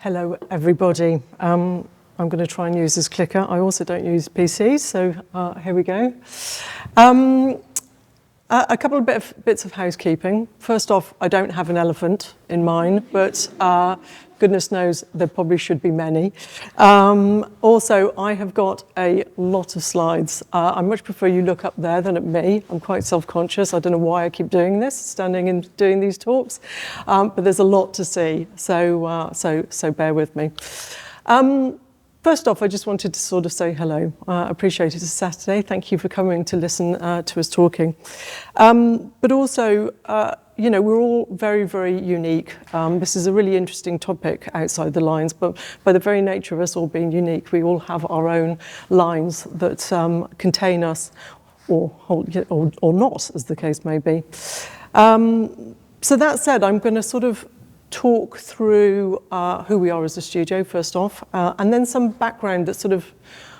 Hello, everybody. I'm going to try and use this clicker. I also don't use PCs, so here we go. A couple of bits of housekeeping. First off, I don't have an elephant in mine, but goodness knows there probably should be many. Also, I have got a lot of slides. I much prefer you look up there than at me. I'm quite self-conscious. I don't know why I keep doing this, standing and doing these talks, but there's a lot to see, so bear with me. First off, I just wanted to sort of say hello. I appreciate it. It's a Saturday. Thank you for coming to listen to us talking. But also, you know, we're all very, very unique. This is a really interesting topic outside the lines, but by the very nature of us all being unique, we all have our own lines that contain us, or not, as the case may be. So that said, I'm going to sort of talk through who we are as a studio, first off, and then some background that sort of,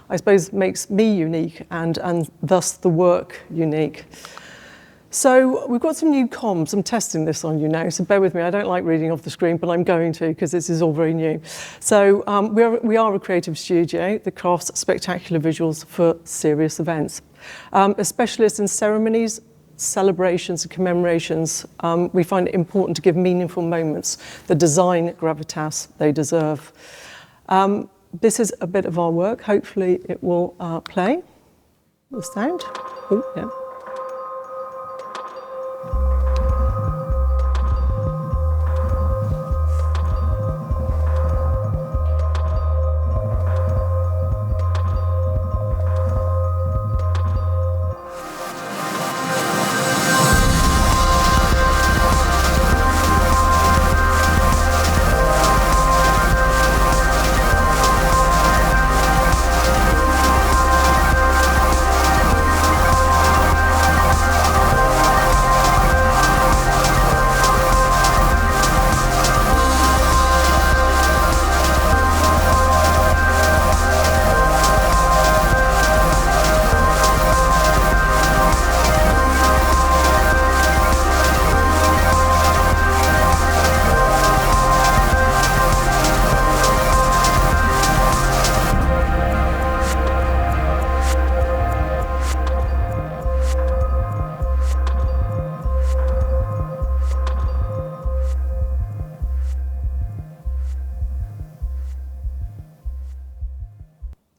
I suppose, makes me unique and thus the work unique. So we've got some new comms. I'm testing this on you now, so bear with me. I don't like reading off the screen, but I'm going to because this is all very new. So we are a creative studio that crafts spectacular visuals for serious events. A specialist in ceremonies, celebrations and commemorations. We find it important to give meaningful moments the design gravitas they deserve. This is a bit of our work. Hopefully it will play. The sound. Oh, yeah.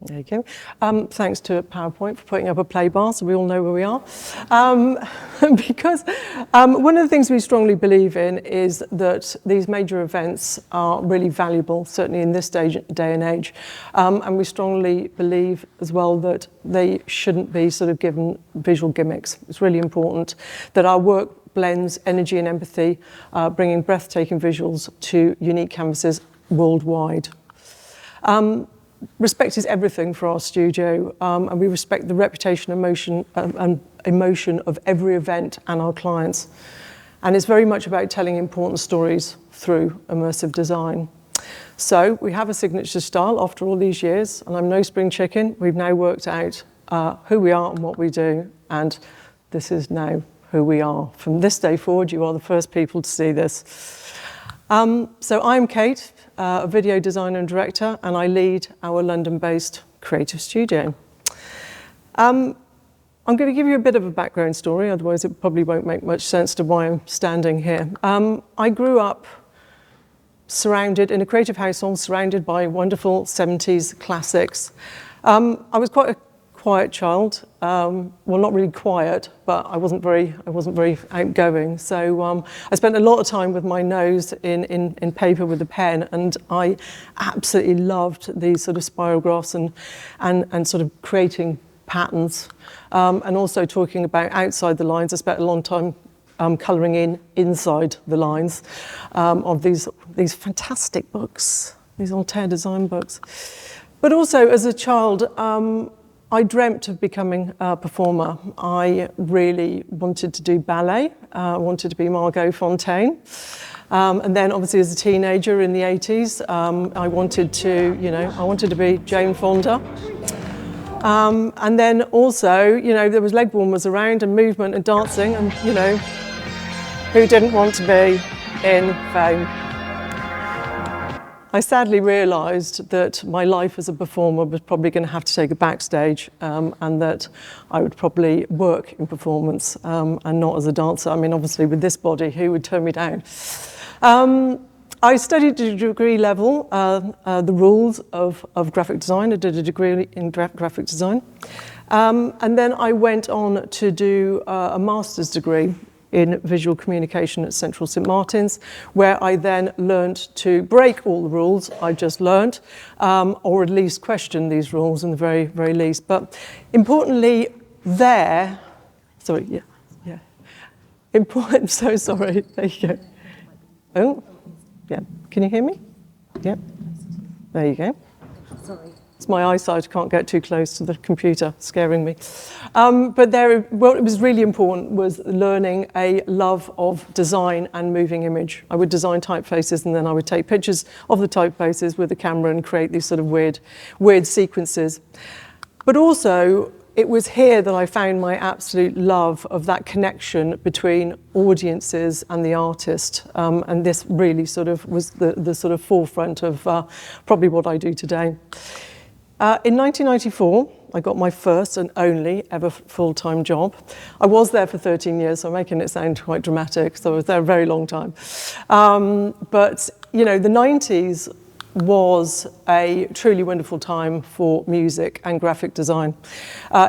There you go. Thanks to PowerPoint for putting up a play bar so we all know where we are. Because one of the things we strongly believe in is that these major events are really valuable, certainly in this day and age. And we strongly believe as well that they shouldn't be sort of given visual gimmicks. It's really important that our work blends energy and empathy, bringing breathtaking visuals to unique canvases worldwide. Respect is everything for our studio, and we respect the reputation, and emotion of every event and our clients. And it's very much about telling important stories through immersive design. So we have a signature style after all these years, and I'm no spring chicken. We've now worked out who we are and what we do, and this is now who we are. From this day forward, you are the first people to see this. So I'm Kate, a video designer and director, and I lead our London-based creative studio. I'm going to give you a bit of a background story, otherwise it probably won't make much sense to why I'm standing here. I grew up surrounded in a creative household, surrounded by wonderful 70s classics. I was quite a quiet child. Well, not really quiet, but I wasn't very outgoing. So I spent a lot of time with my nose in paper with a pen, and I absolutely loved these sort of spiral graphs and sort of creating patterns, and also talking about outside the lines. I spent a long time colouring inside the lines of these fantastic books, these Altair design books. But also as a child, I dreamt of becoming a performer. I really wanted to do ballet. I wanted to be Margot Fonteyn. And then obviously as a teenager in the 80s, I wanted to be Jane Fonda. And then also, there was leg warmers around and movement and dancing, and, who didn't want to be in fame? I sadly realised that my life as a performer was probably going to have to take a backstage, and that I would probably work in performance and not as a dancer. I mean, obviously with this body, who would turn me down? I studied at a degree level the rules of graphic design. I did a degree in graphic design. And then I went on to do a master's degree in visual communication at Central St Martin's, where I then learned to break all the rules I just learned, or at least question these rules in the very, very least. But importantly there, sorry, yeah. Important, so sorry, there you go. Oh, yeah, can you hear me? Yeah, there you go. Sorry. It's my eyesight, I can't get too close to the computer, scaring me. But what was really important was learning a love of design and moving image. I would design typefaces and then I would take pictures of the typefaces with the camera and create these sort of weird sequences. But also, it was here that I found my absolute love of that connection between audiences and the artist. And this really sort of was the sort of forefront of probably what I do today. In 1994, I got my first and only ever full-time job. I was there for 13 years, so I'm making it sound quite dramatic, so I was there a very long time. But, you know, the 90s was a truly wonderful time for music and graphic design.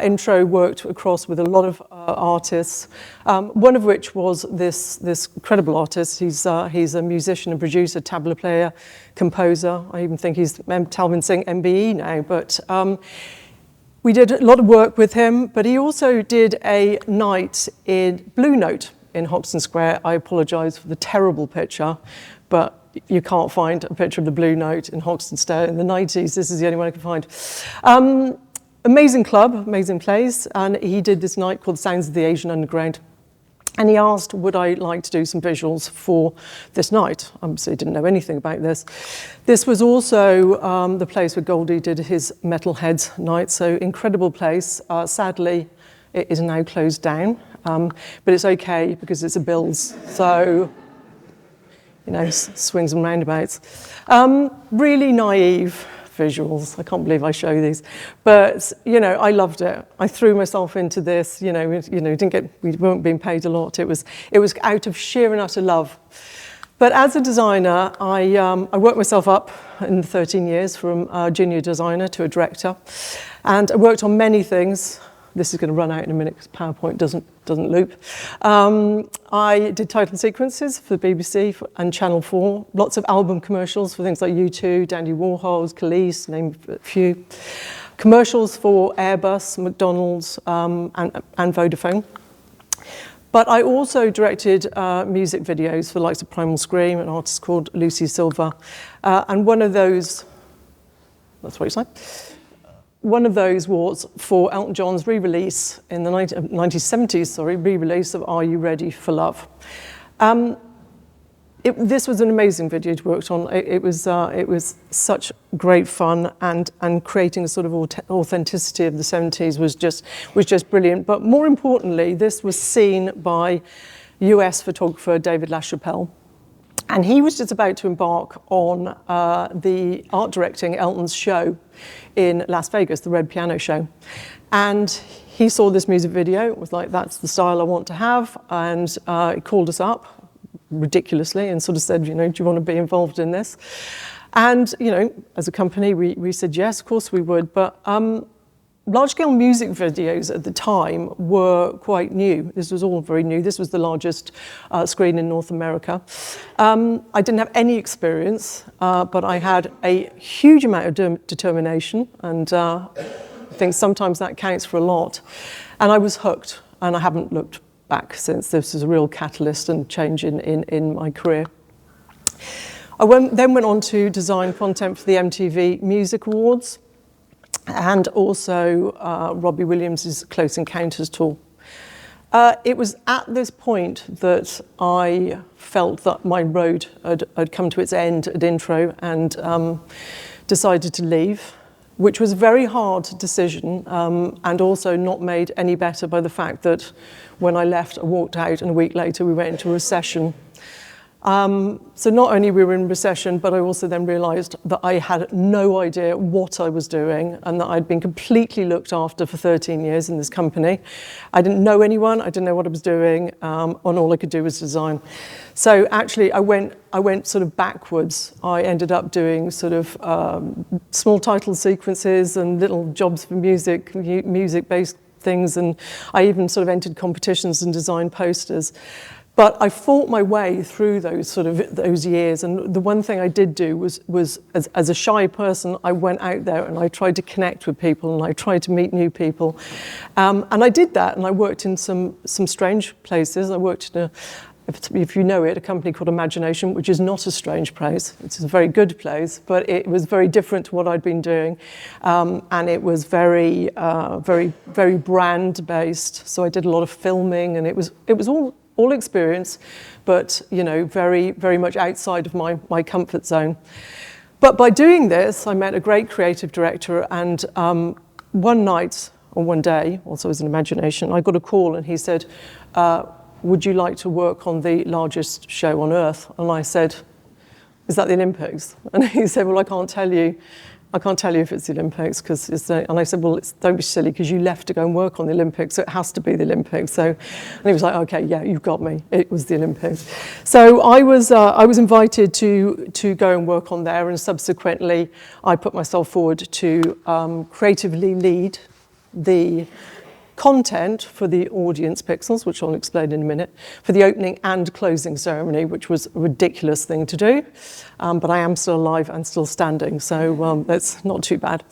Intro worked across with a lot of artists, one of which was this incredible artist. He's a musician and producer, tabla player, composer. I even think he's Talbot Singh MBE now, but we did a lot of work with him, but he also did a night in Blue Note in Hoxton Square. I apologise for the terrible picture, but you can't find a picture of the Blue Note in Hoxton Square in the 90s. This is the only one I can find. Amazing club, amazing place, and he did this night called Sounds of the Asian Underground. And he asked, would I like to do some visuals for this night? Obviously, I didn't know anything about this. This was also the place where Goldie did his Metalheads night, so incredible place. Sadly, it is now closed down, but it's okay because it's a Bills, so you know, swings and roundabouts. Really naive visuals. I can't believe I show these, but you know, I loved it. I threw myself into this. We weren't being paid a lot. It was out of sheer and utter love. But as a designer, I worked myself up in 13 years from a junior designer to a director, and I worked on many things. This is going to run out in a minute because PowerPoint doesn't loop. I did title sequences for the BBC and Channel 4, lots of album commercials for things like U2, Dandy Warhols, Khalees, name a few. Commercials for Airbus, McDonald's, and Vodafone. But I also directed music videos for the likes of Primal Scream, an artist called Lucy Silver. And one of those, that's what you say. One of those was for Elton John's re-release in the 1970s, re-release of Are You Ready for Love? This was an amazing video to work on. It was such great fun, and creating a sort of authenticity of the 70s was just brilliant. But more importantly, this was seen by US photographer David LaChapelle. And he was just about to embark on the art directing Elton's show in Las Vegas, the Red Piano Show. And he saw this music video, was like, that's the style I want to have. And he called us up ridiculously and sort of said, do you want to be involved in this? And, as a company, we said, yes, of course we would. But large-scale music videos at the time were quite new. This was all very new. This was the largest screen in North America. I didn't have any experience, but I had a huge amount of determination, and I think sometimes that counts for a lot. And I was hooked, and I haven't looked back since. This was a real catalyst and change in my career. I then went on to design content for the MTV Music Awards, and also Robbie Williams' Close Encounters tour. It was at this point that I felt that my road had come to its end at Intro, and decided to leave, which was a very hard decision, and also not made any better by the fact that when I left, I walked out, and a week later we went into a recession. So not only we were in recession, but I also then realised that I had no idea what I was doing and that I'd been completely looked after for 13 years in this company. I didn't know anyone, I didn't know what I was doing, and all I could do was design. So actually I went sort of backwards. I ended up doing sort of small title sequences and little jobs for music-based things, and I even sort of entered competitions and designed posters. But I fought my way through those years, and the one thing I did do was as a shy person, I went out there and I tried to connect with people and I tried to meet new people, and I did that. And I worked in some strange places. I worked in if you know it, a company called Imagination, which is not a strange place. It's a very good place, but it was very different to what I'd been doing, and it was very brand based. So I did a lot of filming, and it was all experience, but very much outside of my comfort zone. But by doing this, I met a great creative director, and one night or one day, also as an Imagination, I got a call and he said, would you like to work on the largest show on earth? And I said, is that the Olympics? And he said, well, I can't tell you if it's the Olympics, because and I said, well, don't be silly, because you left to go and work on the Olympics, so it has to be the Olympics. So, and he was like, okay, yeah, you've got me. It was the Olympics. So I was invited to go and work on there, and subsequently I put myself forward to creatively lead the content for the audience pixels, which I'll explain in a minute, for the opening and closing ceremony, which was a ridiculous thing to do, but I am still alive and still standing, so that's not too bad.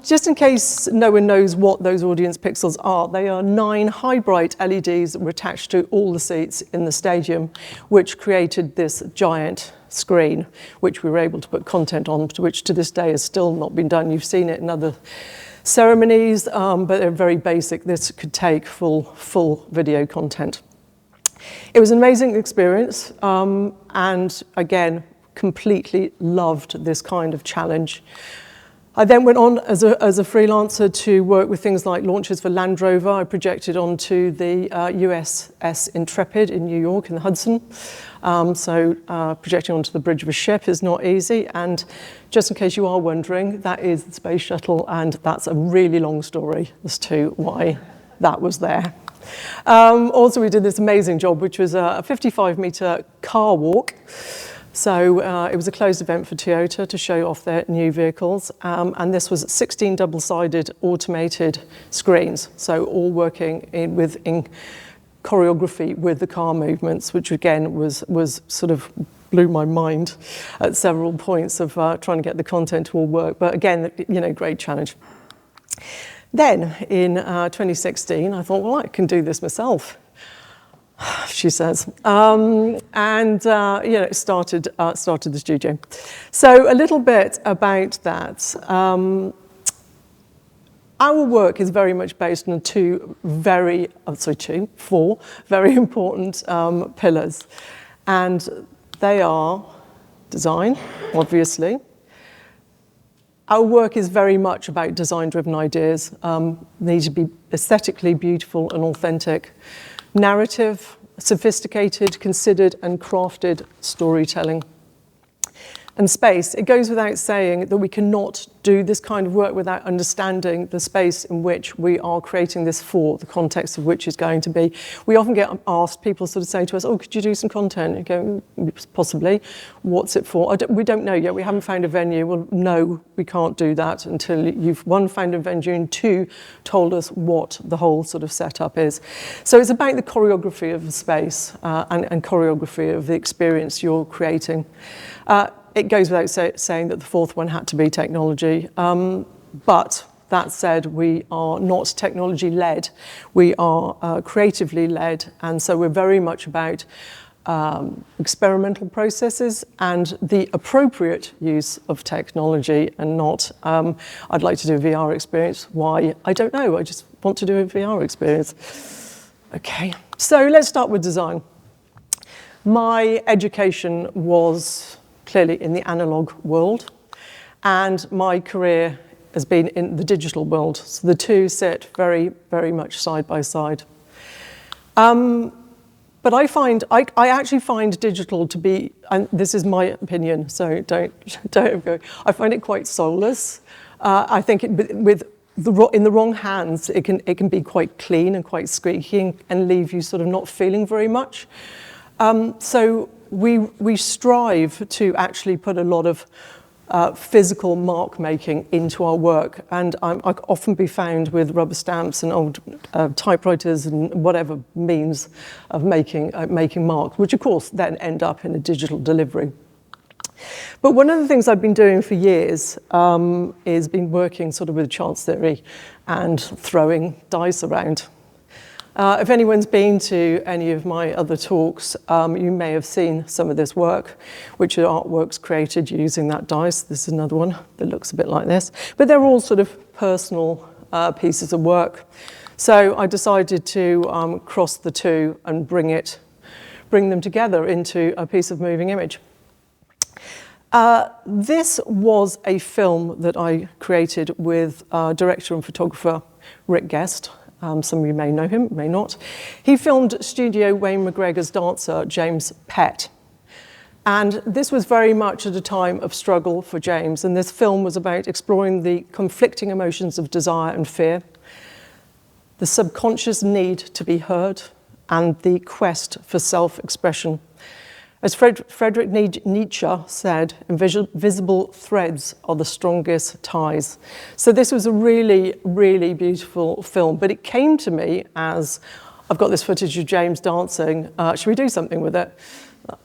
Just in case no one knows what those audience pixels are, they are 9 high bright LEDs that were attached to all the seats in the stadium, which created this giant screen, which we were able to put content on, which to this day has still not been done. You've seen it in other ceremonies, but they're very basic. This could take full video content. It was an amazing experience, and again, completely loved this kind of challenge. I then went on as a freelancer to work with things like launches for Land Rover. I projected onto the USS Intrepid in New York in the Hudson. Projecting onto the bridge of a ship is not easy. And just in case you are wondering, that is the space shuttle, and that's a really long story as to why that was there. Also, we did this amazing job, which was a 55-meter car walk. So it was a closed event for Toyota to show off their new vehicles, and this was 16 double-sided automated screens, so all working in choreography with the car movements, which again was sort of blew my mind at several points of trying to get the content to all work. But again, great challenge. Then in 2016, I thought, well, I can do this myself, she says, started the studio. So a little bit about that. Our work is very much based on four very important pillars, and they are design, obviously. Our work is very much about design-driven ideas. They need to be aesthetically beautiful and authentic. Narrative, sophisticated, considered and crafted storytelling. And space, it goes without saying that we cannot do this kind of work without understanding the space in which we are creating this for, the context of which is going to be. We often get asked, people sort of say to us, oh, could you do some content? You go, possibly. What's it for? We don't know yet. We haven't found a venue. Well, no, we can't do that until you've, one, found a venue, and two, told us what the whole sort of setup is. So it's about the choreography of the space and choreography of the experience you're creating. It goes without saying that the fourth one had to be technology, but that said, we are not technology-led, we are creatively led, and so we're very much about experimental processes and the appropriate use of technology, and not, I'd like to do a VR experience. Why? I don't know, I just want to do a VR experience. Okay, so let's start with design. My education was clearly in the analog world, and my career has been in the digital world. So the two sit very, very much side by side. But I actually find digital to be, and this is my opinion, so don't go. I find it quite soulless. I think in the wrong hands, it can be quite clean and quite squeaky and leave you sort of not feeling very much. So we strive to actually put a lot of physical mark making into our work, and I can often be found with rubber stamps and old typewriters and whatever means of making marks, which of course then end up in a digital delivery. But one of the things I've been doing for years is been working sort of with chance theory and throwing dice around. If anyone's been to any of my other talks, you may have seen some of this work, which are artworks created using that dice. This is another one that looks a bit like this. But they're all sort of personal pieces of work. So I decided to cross the two and bring them together into a piece of moving image. This was a film that I created with director and photographer Rick Guest. Some of you may know him, may not. He filmed Studio Wayne McGregor's dancer, James Pett. And this was very much at a time of struggle for James. And this film was about exploring the conflicting emotions of desire and fear, the subconscious need to be heard, and the quest for self-expression. As Friedrich Nietzsche said, invisible threads are the strongest ties. So this was a really, really beautiful film, but it came to me as, I've got this footage of James dancing, should we do something with it?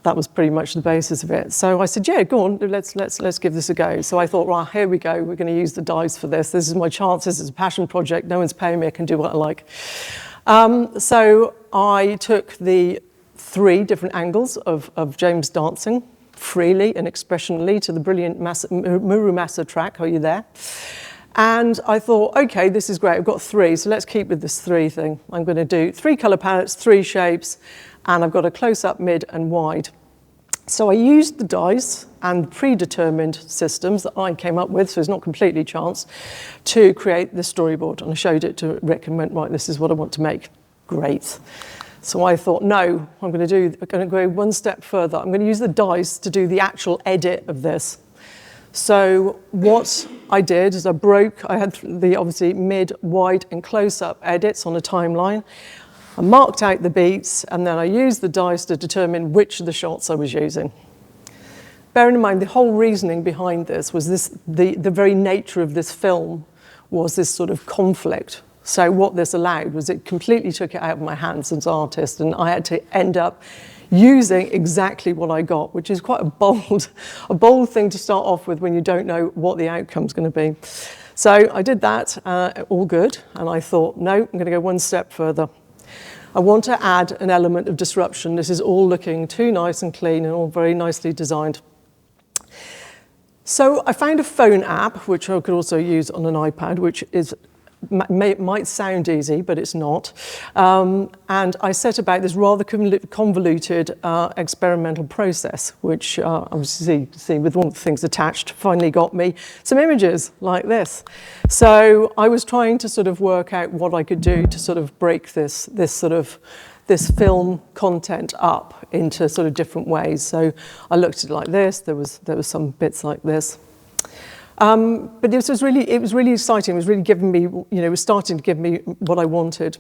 That was pretty much the basis of it. So I said, yeah, go on, let's give this a go. So I thought, right, here we go, we're going to use the dice for this. This is my chance, this is a passion project, no one's paying me, I can do what I like. So I took the 3 different angles of James dancing freely and expressionally to the brilliant Muru track. Are you there? And I thought, okay, this is great. I've got 3, so let's keep with this 3 thing. I'm going to do 3 color palettes, 3 shapes, and I've got a close-up, mid, and wide. So I used the dice and predetermined systems that I came up with, so it's not completely chance, to create the storyboard. And I showed it to Rick and went, right, this is what I want to make. Great. So I thought, no, I'm going to go one step further. I'm going to use the dice to do the actual edit of this. So what I did is I had the obviously mid, wide, and close-up edits on a timeline. I marked out the beats, and then I used the dice to determine which of the shots I was using. Bearing in mind, the whole reasoning behind this was the very nature of this film was this sort of conflict. So what this allowed was it completely took it out of my hands as an artist, and I had to end up using exactly what I got, which is quite a bold thing to start off with when you don't know what the outcome's going to be. So I did that, all good, and I thought, no, I'm going to go one step further. I want to add an element of disruption. This is all looking too nice and clean and all very nicely designed. So I found a phone app, which I could also use on an iPad, which is might sound easy, but it's not. And I set about this rather convoluted experimental process, which obviously, see with all the things attached, finally got me some images like this. So I was trying to sort of work out what I could do to sort of break this film content up into sort of different ways. So I looked at it like this. There was some bits like this. But it was really exciting. It was really giving me, it was starting to give me what I wanted.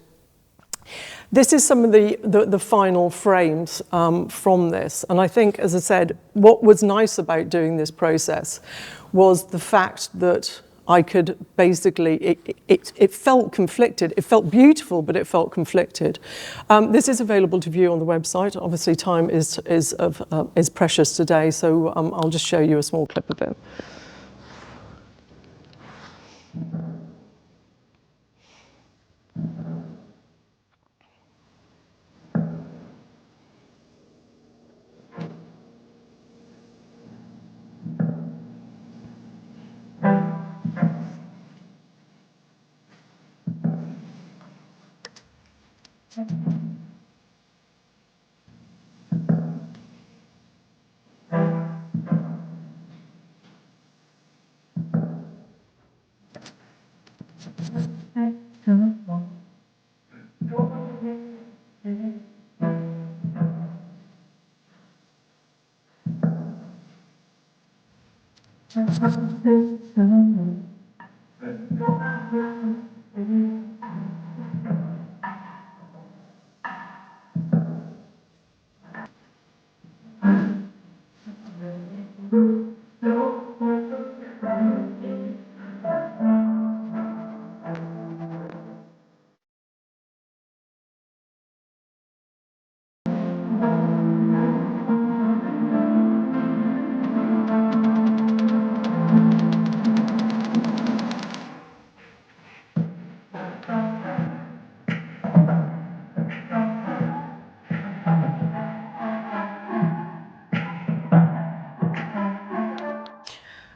This is some of the final frames from this. And I think, as I said, what was nice about doing this process was the fact that I could basically, it felt conflicted. It felt beautiful, but it felt conflicted. This is available to view on the website. Obviously, time is precious today, so I'll just show you a small clip of it.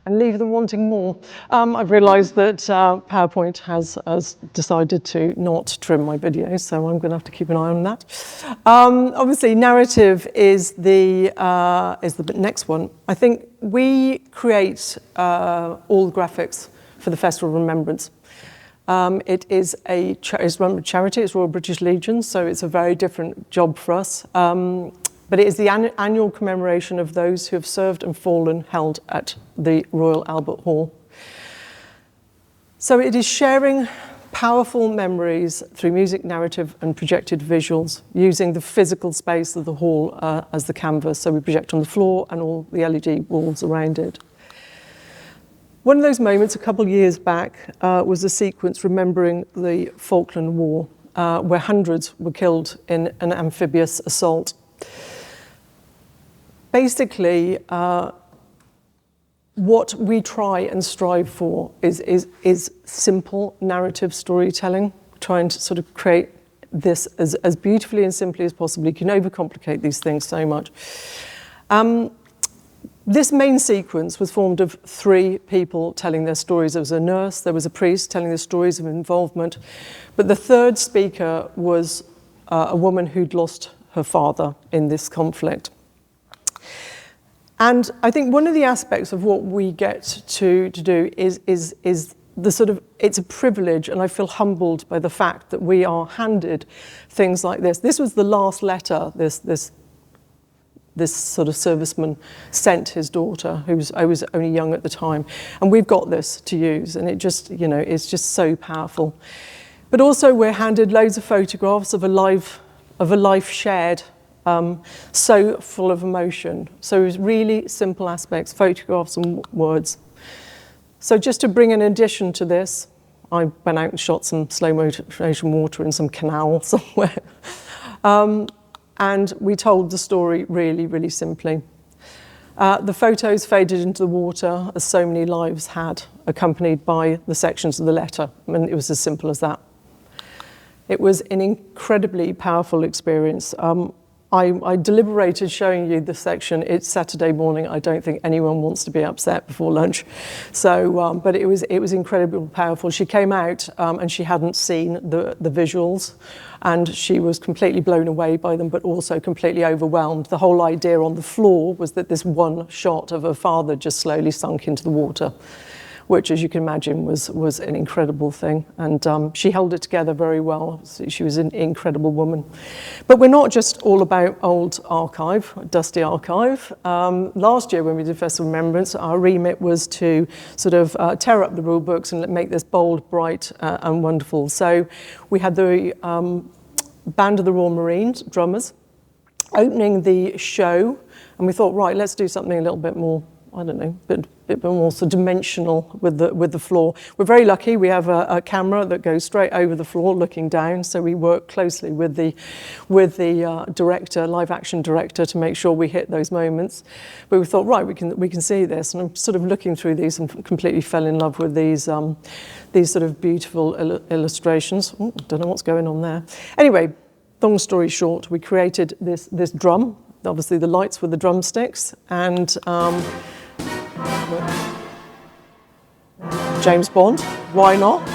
And leave them wanting more. I've realised that PowerPoint has decided to not trim my video, so I'm going to have to keep an eye on that. Obviously, narrative is the next one. I think we create all the graphics for the Festival of Remembrance. It is it's run by charity, it's Royal British Legion, so it's a very different job for us. But it is the annual commemoration of those who have served and fallen held at the Royal Albert Hall. So it is sharing powerful memories through music, narrative and projected visuals using the physical space of the hall as the canvas. So we project on the floor and all the LED walls around it. One of those moments a couple of years back was a sequence remembering the Falkland War, where hundreds were killed in an amphibious assault. Basically, what we try and strive for is simple narrative storytelling, trying to sort of create this as beautifully and simply as possible. You can overcomplicate these things so much. This main sequence was formed of 3 people telling their stories. There was a nurse, there was a priest telling their stories of involvement, but the third speaker was a woman who'd lost her father in this conflict. And I think one of the aspects of what we get to do is the sort of, it's a privilege, and I feel humbled by the fact that we are handed things like this. This was the last letter this sort of serviceman sent his daughter, I was only young at the time, and we've got this to use, and it just, you know, it's just so powerful. But also we're handed loads of photographs of a life shared. So full of emotion. So it was really simple aspects, photographs and words. So just to bring an addition to this, I went out and shot some slow motion water in some canal somewhere. And we told the story really, really simply. The photos faded into the water as so many lives had, accompanied by the sections of the letter. And it was as simple as that. It was an incredibly powerful experience. I deliberated showing you the section. It's Saturday morning. I don't think anyone wants to be upset before lunch. So, but it was incredibly powerful. She came out and she hadn't seen the visuals, and she was completely blown away by them, but also completely overwhelmed. The whole idea on the floor was that this one shot of her father just slowly sunk into the water, which, as you can imagine, was an incredible thing. And she held it together very well. She was an incredible woman. But we're not just all about old archive, dusty archive. Last year when we did Festival of Remembrance, our remit was to sort of tear up the rule books and make this bold, bright and wonderful. So we had the Band of the Royal Marines, drummers, opening the show. And we thought, right, let's do something a little bit more, I don't know, bit more sort of dimensional with the floor. We're very lucky. We have a camera that goes straight over the floor, looking down. So we work closely with the director, live action director, to make sure we hit those moments. But we thought, right, we can see this. And I'm sort of looking through these and completely fell in love with these sort of beautiful illustrations. Ooh, don't know what's going on there. Anyway, long story short, we created this drum. Obviously, the lights were the drumsticks, and James Bond, why not?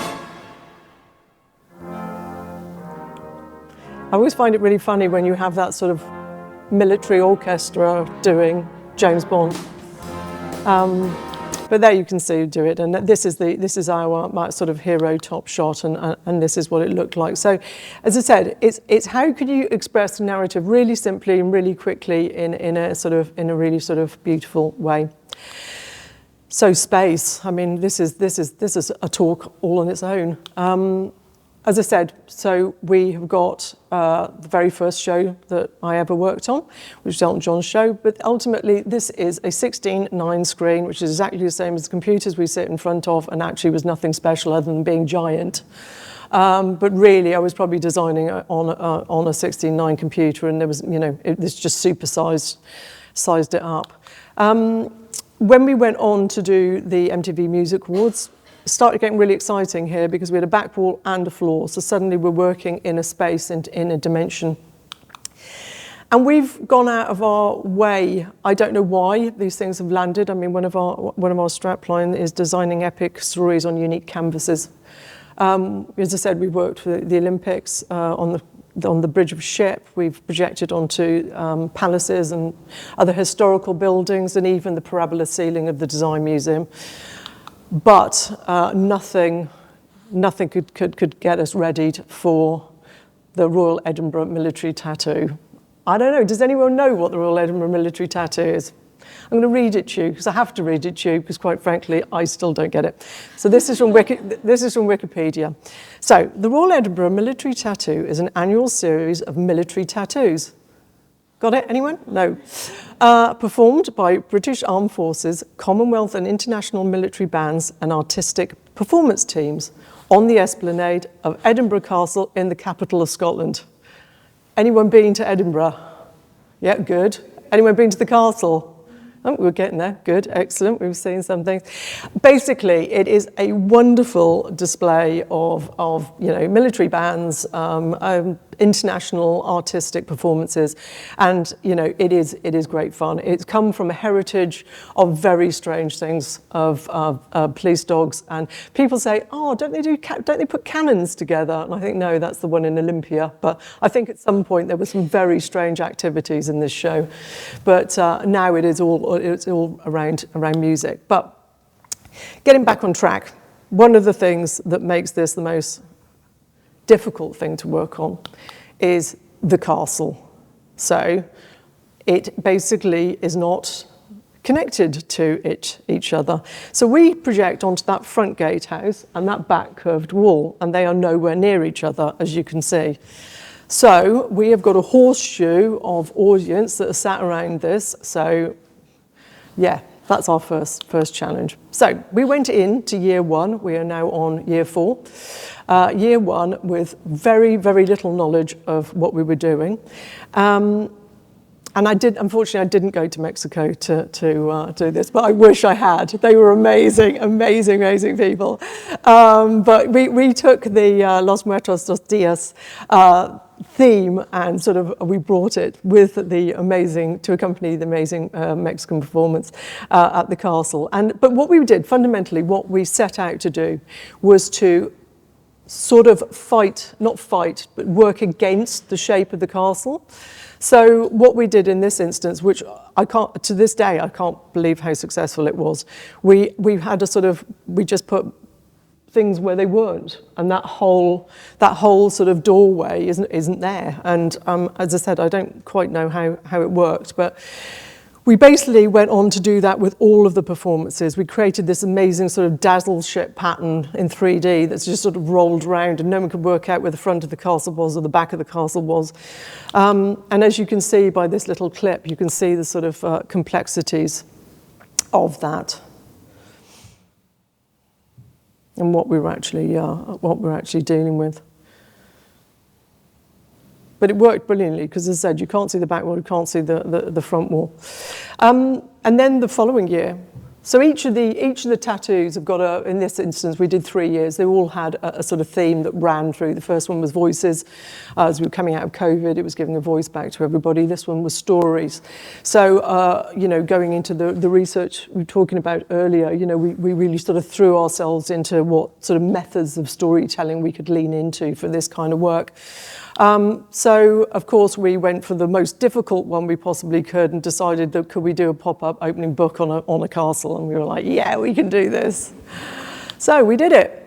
I always find it really funny when you have that sort of military orchestra doing James Bond. But there you can see do it, and this is our sort of hero top shot, and this is what it looked like. So, as I said, it's how could you express the narrative really simply and really quickly in a really sort of beautiful way. So space, I mean, this is a talk all on its own. As I said, so we have got the very first show that I ever worked on, which is Elton John's show, but ultimately this is a 16:9 screen, which is exactly the same as the computers we sit in front of, and actually was nothing special other than being giant. But really, I was probably designing on a 16:9 computer, and there was, it's just sized it up. When we went on to do the MTV Music Awards, it started getting really exciting here because we had a back wall and a floor. So suddenly we're working in a space and in a dimension. And we've gone out of our way. I don't know why these things have landed. I mean, one of our strapline is designing epic stories on unique canvases. As I said, we worked for the Olympics on the bridge of a ship. We've projected onto palaces and other historical buildings, and even the parabola ceiling of the Design Museum. But nothing could get us ready for the Royal Edinburgh Military Tattoo. I don't know, does anyone know what the Royal Edinburgh Military Tattoo is? I'm going to read it to you, because I have to read it to you, because quite frankly, I still don't get it. So this is from Wikipedia. So, the Royal Edinburgh Military Tattoo is an annual series of military tattoos. Got it, anyone? No. Performed by British Armed Forces, Commonwealth and international military bands and artistic performance teams on the esplanade of Edinburgh Castle in the capital of Scotland. Anyone been to Edinburgh? Yeah, good. Anyone been to the castle? Oh, we're getting there. Good, excellent. We've seen some things. Basically, it is a wonderful display of military bands, international artistic performances, and it is great fun. It's come from a heritage of very strange things, of police dogs, and people say, oh, don't they put cannons together? And I think no, that's the one in Olympia. But I think at some point there were some very strange activities in this show, but now it's all around music. But getting back on track, one of the things that makes this the most difficult thing to work on is the castle. So it basically is not connected to each other. So we project onto that front gatehouse and that back curved wall, and they are nowhere near each other, as you can see. So we have got a horseshoe of audience that are sat around this. So yeah, that's our first challenge. So we went into year one. We are now on year 4. Year 1 with very, very little knowledge of what we were doing. And unfortunately, I didn't go to Mexico to do this, but I wish I had. They were amazing, amazing, amazing people. But we took the Los Muertos dos Dias theme and we brought it with to accompany the amazing Mexican performance at the castle. But what we did, fundamentally, what we set out to do was to not fight, but work against the shape of the castle. So what we did in this instance, which to this day, I can't believe how successful it was. We had we just put things where they weren't, and that whole doorway isn't there. And as I said, I don't quite know how it worked, but we basically went on to do that with all of the performances. We created this amazing dazzle ship pattern in 3D that's just rolled around, and no one could work out where the front of the castle was or the back of the castle was. And as you can see by this little clip, you can see the complexities of that and what we're actually dealing with. But it worked brilliantly because, as I said, you can't see the back wall, you can't see the front wall. And then the following year, so each of the tattoos have got in this instance, we did 3 years. They all had a theme that ran through. The first one was voices. As we were coming out of COVID, it was giving a voice back to everybody. This one was stories. So, going into the research we were talking about earlier, we really threw ourselves into what methods of storytelling we could lean into for this kind of work. So, of course, we went for the most difficult one we possibly could and decided that could we do a pop-up opening book on a castle, and we were like, yeah, we can do this. So we did it.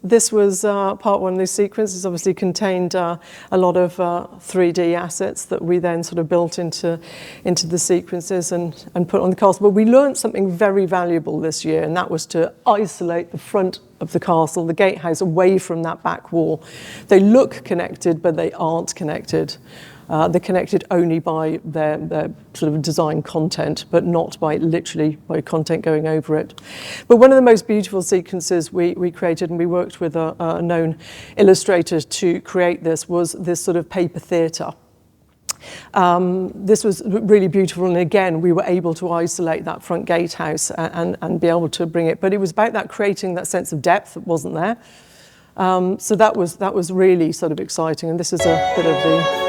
this was part one of these sequences. Obviously contained a lot of 3D assets that we then sort of built into the sequences and put on the castle. But we learned something very valuable this year, and that was to isolate the front of the castle, the gatehouse, away from that back wall. They look connected, but they aren't connected. They're connected only by their sort of design content, but not by by content going over it. But one of the most beautiful sequences we created, and we worked with a known illustrator to create this, was this sort of paper theatre. This was really beautiful, and again we were able to isolate that front gatehouse and be able to bring it. But it was about that creating that sense of depth that wasn't there. So that was really sort of exciting, and this is a bit of the.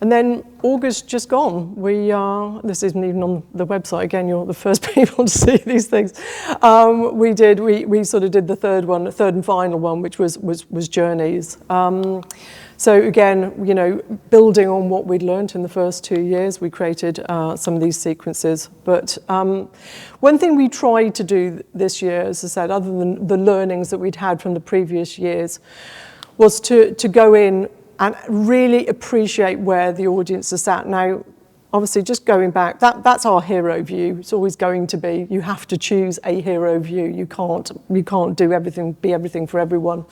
And then August just gone. This isn't even on the website. Again, you're the first people to see these things. We sort of did the third and final one, which was Journeys. So again, you know, building on what we'd learned in the first 2 years, we created some of these sequences. But one thing we tried to do this year, as I said, other than the learnings that we'd had from the previous years, was to go in and really appreciate where the audience is at. Now, obviously, just going back, that's our hero view. It's always going to be. You have to choose a hero view. You can't do everything, be everything for everyone,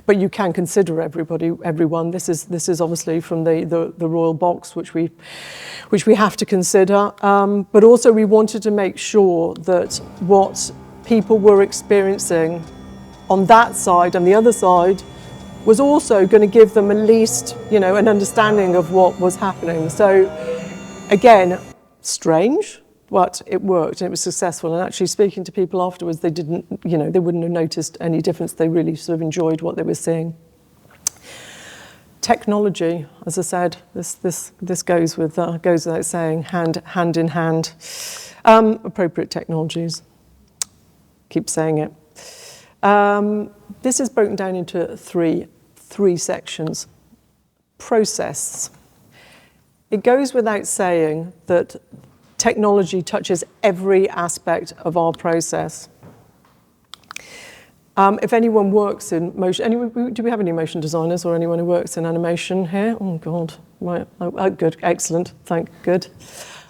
but you can consider everyone. This is obviously from the royal box, which we have to consider. But also, we wanted to make sure that what people were experiencing on that side and the other side was also going to give them at least, you know, an understanding of what was happening. So again, strange, but it worked and it was successful. And actually speaking to people afterwards, they wouldn't have noticed any difference. They really sort of enjoyed what they were seeing. Technology, as I said, this goes without saying, hand in hand. Appropriate technologies. Keep saying it. This is broken down into three sections. Process. It goes without saying that technology touches every aspect of our process. If anyone works in motion, do we have any motion designers or anyone who works in animation here? Oh God, right. Oh, good, excellent, good.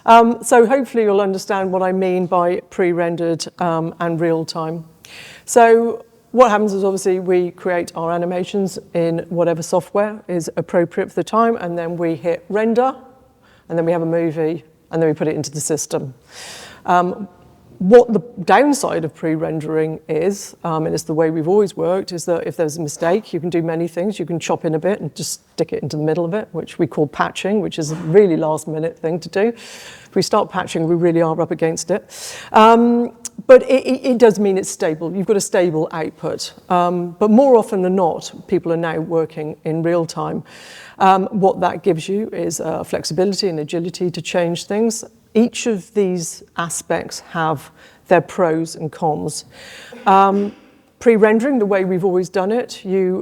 So hopefully you'll understand what I mean by pre-rendered and real-time. So what happens is obviously we create our animations in whatever software is appropriate for the time, and then we hit render, and then we have a movie, and then we put it into the system. What the downside of pre-rendering is, and it's the way we've always worked, is that if there's a mistake, you can do many things. You can chop in a bit and just stick it into the middle of it, which we call patching, which is a really last-minute thing to do. If we start patching, we really are up against it. But it does mean it's stable. You've got a stable output. But more often than not, people are now working in real time. What that gives you is flexibility and agility to change things. Each of these aspects have their pros and cons. Pre-rendering, the way we've always done it,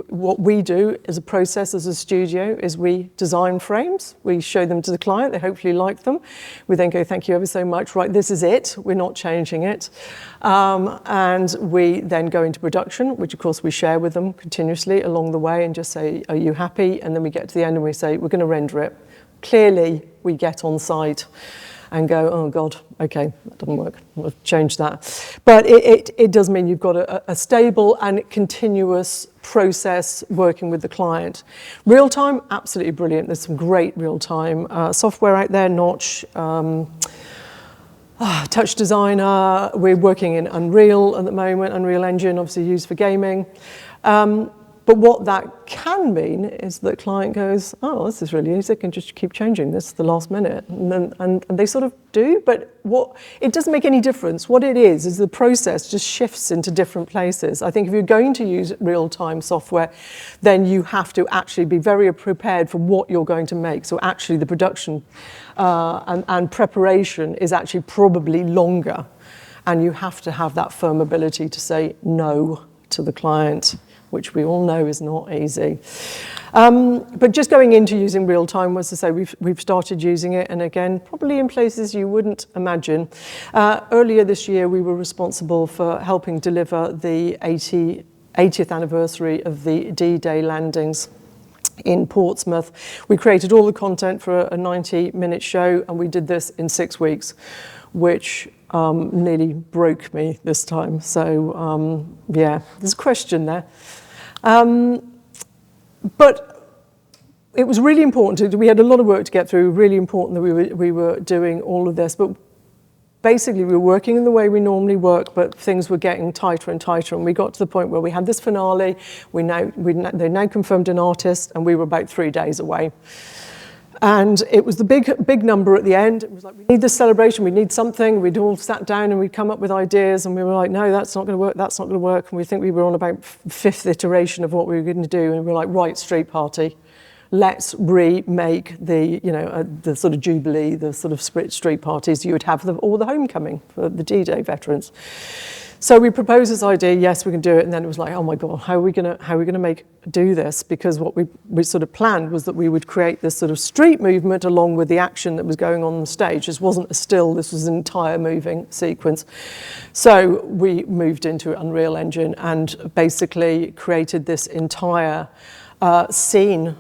what we do as a process as a studio is we design frames, we show them to the client, they hopefully like them. We then go, thank you ever so much, right, this is it, we're not changing it. And we then go into production, which of course we share with them continuously along the way and just say, are you happy? And then we get to the end and we say, we're going to render it. Clearly, we get on site and go, oh God, okay, that doesn't work, we'll change that. But it does mean you've got a stable and continuous process working with the client. Real time, absolutely brilliant. There's some great real time software out there, Notch, Touch Designer. We're working in Unreal at the moment, Unreal Engine, obviously used for gaming. But what that can mean is that the client goes, oh, this is really easy, I can just keep changing this at the last minute. And they sort of do, but it doesn't make any difference. What it is the process just shifts into different places. I think if you're going to use real-time software, then you have to actually be very prepared for what you're going to make. So actually the production and preparation is actually probably longer. And you have to have that firm ability to say no to the client, which we all know is not easy. But just going into using real time was to say we've started using it, and again, probably in places you wouldn't imagine. Earlier this year, we were responsible for helping deliver the 80th anniversary of the D-Day landings in Portsmouth. We created all the content for a 90-minute show, and we did this in 6 weeks, which nearly broke me this time. So yeah, there's a question there. But it was really important. We had a lot of work to get through. Really important that we were doing all of this. But basically, we were working in the way we normally work, but things were getting tighter and tighter. And we got to the point where we had this finale. They now confirmed an artist, and we were about 3 days away. And it was the big number at the end. It was like, we need this celebration, we need something. We'd all sat down and we'd come up with ideas, and we were like, no, that's not going to work, that's not going to work. And we think we were on about 5th iteration of what we were going to do. And we were like, right, street party. Let's remake the sort of Jubilee, the sort of street parties you would have all the homecoming for the D-Day veterans. So we proposed this idea, yes, we can do it, and then it was like, oh my God, how are we gonna do this? Because what we sort of planned was that we would create this sort of street movement along with the action that was going on the stage. This wasn't a still, this was an entire moving sequence. So we moved into Unreal Engine and basically created this entire scene,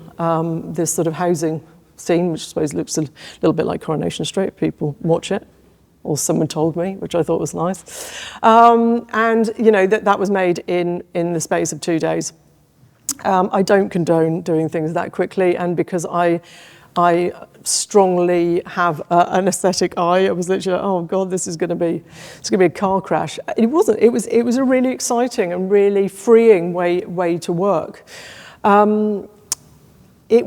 this sort of housing scene, which I suppose looks a little bit like Coronation Street if people watch it. Or someone told me, which I thought was nice. And that was made in the space of 2 days. I don't condone doing things that quickly, and because I strongly have an aesthetic eye, I was literally like, oh God, it's going to be a car crash. It wasn't. It was a really exciting and really freeing way to work. It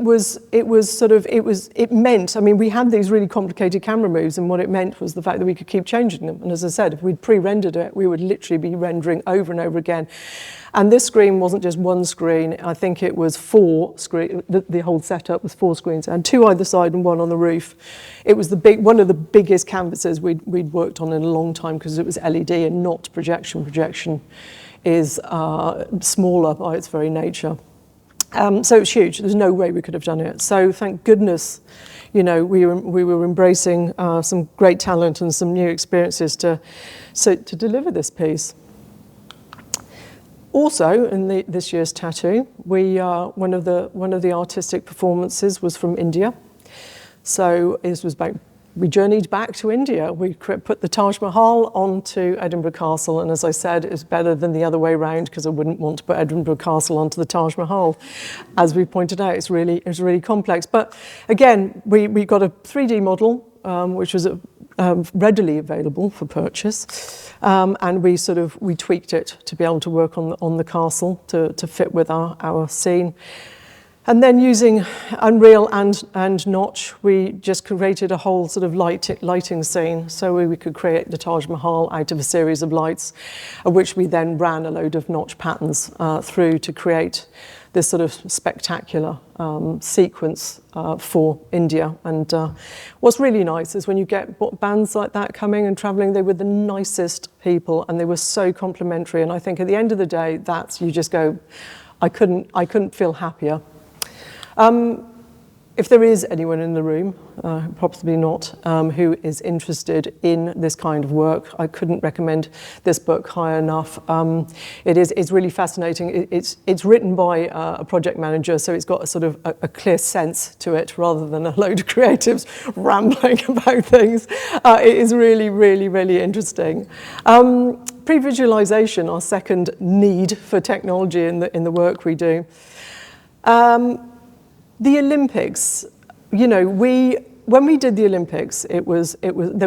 meant, I mean, we had these really complicated camera moves, and what it meant was the fact that we could keep changing them. And as I said, if we'd pre-rendered it, we would literally be rendering over and over again. And this screen wasn't just one screen, I think it was 4 screens. The whole setup was 4 screens, and 2 either side and 1 on the roof. It was one of the biggest canvases we'd worked on in a long time, because it was LED and not projection. Projection is smaller by its very nature. So it was huge. There's no way we could have done it. So thank goodness, we were embracing some great talent and some new experiences to deliver this piece. Also, in this year's tattoo, one of the artistic performances was from India. So this was we journeyed back to India. We put the Taj Mahal onto Edinburgh Castle, and as I said, it's better than the other way around, because I wouldn't want to put Edinburgh Castle onto the Taj Mahal. As we pointed out, it's really complex. But again, we got a 3D model, which was readily available for purchase, and we tweaked it to be able to work on the castle to fit with our scene. And then using Unreal and Notch, we just created a whole sort of lighting scene, so we could create the Taj Mahal out of a series of lights, which we then ran a load of Notch patterns through to create this sort of spectacular sequence for India. And what's really nice is when you get bands like that coming and traveling, they were the nicest people, and they were so complimentary. And I think at the end of the day, you just go, I couldn't feel happier. If there is anyone in the room, probably not, who is interested in this kind of work, I couldn't recommend this book high enough. It's really fascinating. It's written by a project manager, so it's got a sort of a clear sense to it, rather than a load of creatives rambling about things. It is really, really, really interesting. Pre-visualization, our second need for technology in the work we do. The Olympics, when we did the Olympics, there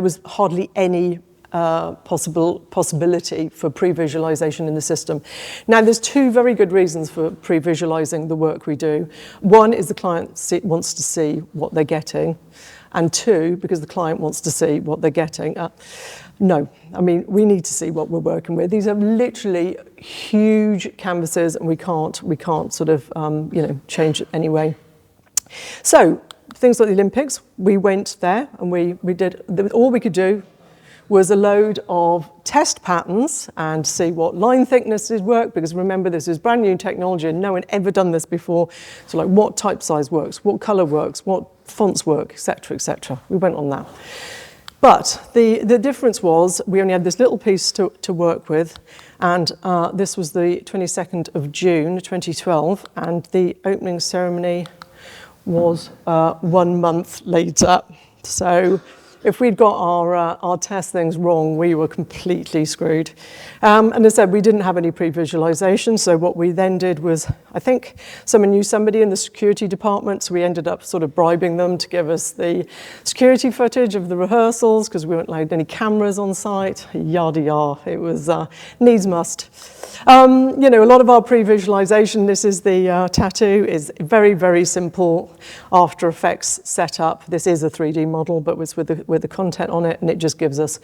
was hardly any possibility for pre-visualization in the system. Now, there's two very good reasons for pre-visualizing the work we do. One is the client wants to see what they're getting, and two, because the client wants to see what they're getting. No, I mean, we need to see what we're working with. These are literally huge canvases, and we can't sort of, change it anyway. So, things like the Olympics, we went there and we did, all we could do was a load of test patterns and see what line thicknesses work, because remember, this is brand new technology and no one ever done this before. So like what type size works, what color works, what fonts work, etc., etc. We went on that. But the difference was we only had this little piece to work with, and this was the 22nd of June 2012, and the opening ceremony was 1 month later. So if we'd got our test things wrong, we were completely screwed. And as I said, we didn't have any pre-visualization, so what we then did was, I think someone knew somebody in the security department, so we ended up sort of bribing them to give us the security footage of the rehearsals, because we weren't allowed any cameras on site, yada yada. It was needs must. A lot of our pre-visualization, this is the tattoo, is very, very simple After Effects setup. This is a 3D model, but with the content on it, and it just gives us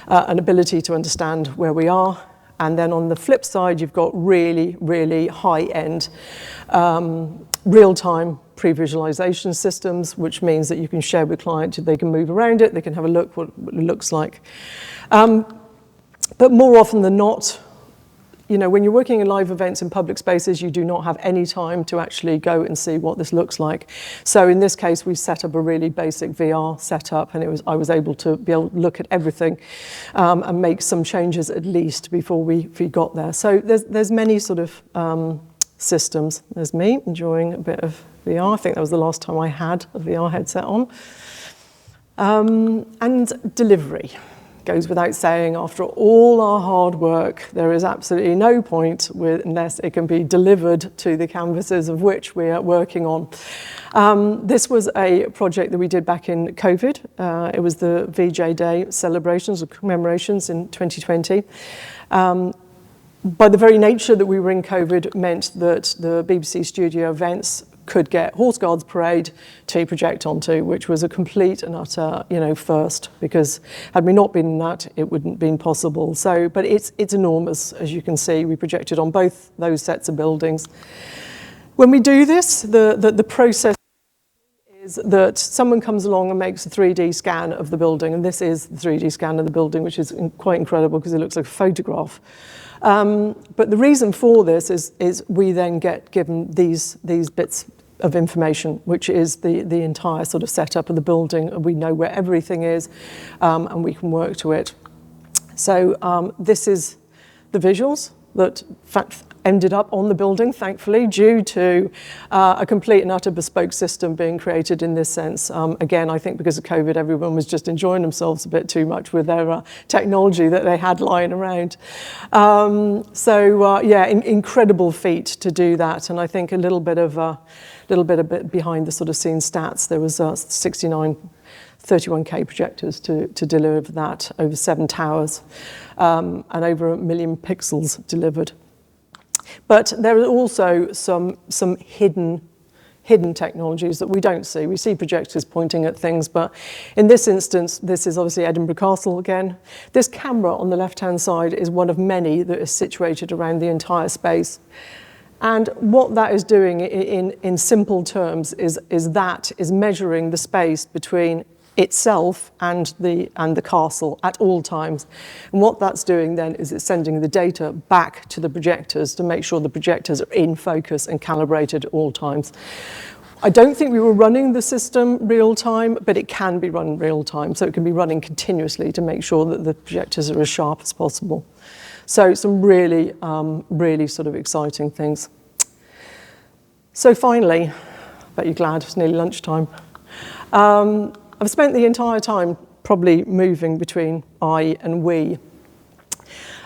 an ability to understand where we are. And then on the flip side, you've got really, really high-end real-time pre-visualization systems, which means that you can share with clients, they can move around it, they can have a look what it looks like. But more often than not, when you're working in live events in public spaces, you do not have any time to actually go and see what this looks like. So in this case, we set up a really basic VR setup, and I was able to look at everything and make some changes at least before we got there. So there's many sort of systems. There's me enjoying a bit of VR. I think that was the last time I had a VR headset on. And delivery. Goes without saying, after all our hard work, there is absolutely no point unless it can be delivered to the canvases of which we are working on. This was a project that we did back in COVID. It was the VJ Day celebrations or commemorations in 2020. By the very nature that we were in COVID meant that the BBC studio events could get Horse Guards Parade to project onto, which was a complete and utter, first, because had we not been in that, it wouldn't have been possible. So, but it's enormous, as you can see. We projected on both those sets of buildings. When we do this, the process is that someone comes along and makes a 3D scan of the building, and this is the 3D scan of the building, which is quite incredible because it looks like a photograph. But the reason for this is we then get given these bits of information, which is the entire sort of setup of the building, and we know where everything is, and we can work to it. So this is the visuals that in fact ended up on the building, thankfully, due to a complete and utter bespoke system being created in this sense. Again, I think because of COVID, everyone was just enjoying themselves a bit too much with their technology that they had lying around. Incredible feat to do that. And I think a little bit behind the sort of scene stats, there was 69 31K projectors to deliver that over 7 towers, and over 1 million pixels delivered. But there are also some hidden technologies that we don't see. We see projectors pointing at things, but in this instance, this is obviously Edinburgh Castle again. This camera on the left-hand side is one of many that is situated around the entire space. And what that is doing in simple terms is measuring the space between itself and the castle at all times. And what that's doing then is it's sending the data back to the projectors to make sure the projectors are in focus and calibrated at all times. I don't think we were running the system real time, but it can be run real time. So it can be running continuously to make sure that the projectors are as sharp as possible. So some really, really sort of exciting things. So finally, I bet you're glad it's nearly lunchtime. I've spent the entire time probably moving between I and we.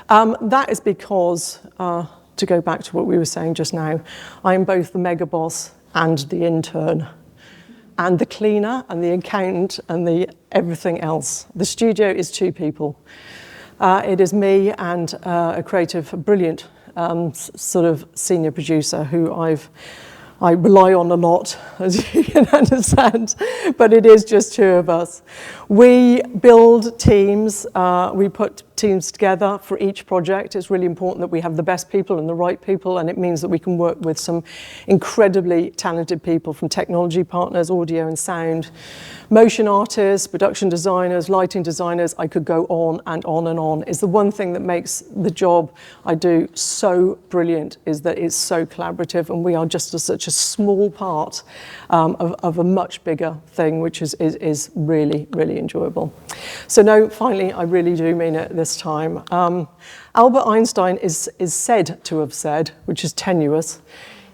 That is because, to go back to what we were saying just now, I am both the mega boss and the intern, and the cleaner and the accountant and the everything else. The studio is 2 people. It is me and a creative, brilliant sort of senior producer who I rely on a lot, as you can understand, but it is just two of us. We build teams, we put teams together for each project. It's really important that we have the best people and the right people, and it means that we can work with some incredibly talented people from technology partners, audio and sound, motion artists, production designers, lighting designers. I could go on and on and on. It's the one thing that makes the job I do so brilliant, is that it's so collaborative, and we are just such a small part of a much bigger thing, which is really, really enjoyable. So no, finally, I really do mean it this time. Albert Einstein is said to have said, which is tenuous,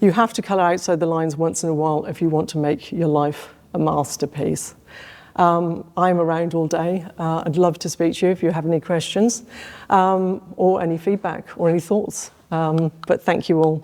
you have to colour outside the lines once in a while if you want to make your life a masterpiece. I'm around all day. I'd love to speak to you if you have any questions or any feedback or any thoughts. But thank you all.